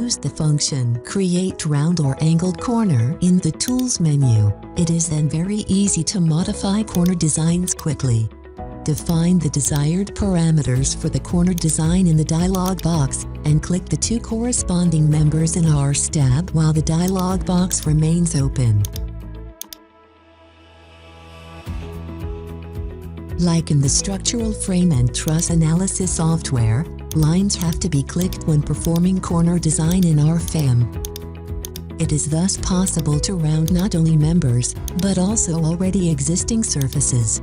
use the function Create Round or Angled Corner in the Tools menu. It is then very easy to modify corner designs quickly. Define the desired parameters for the corner design in the dialog box, and click the two corresponding members in RSTAB while the dialog box remains open. Like in the structural frame and truss analysis software, lines have to be clicked when performing corner design in RFEM. It is thus possible to round not only members, but also already existing surfaces.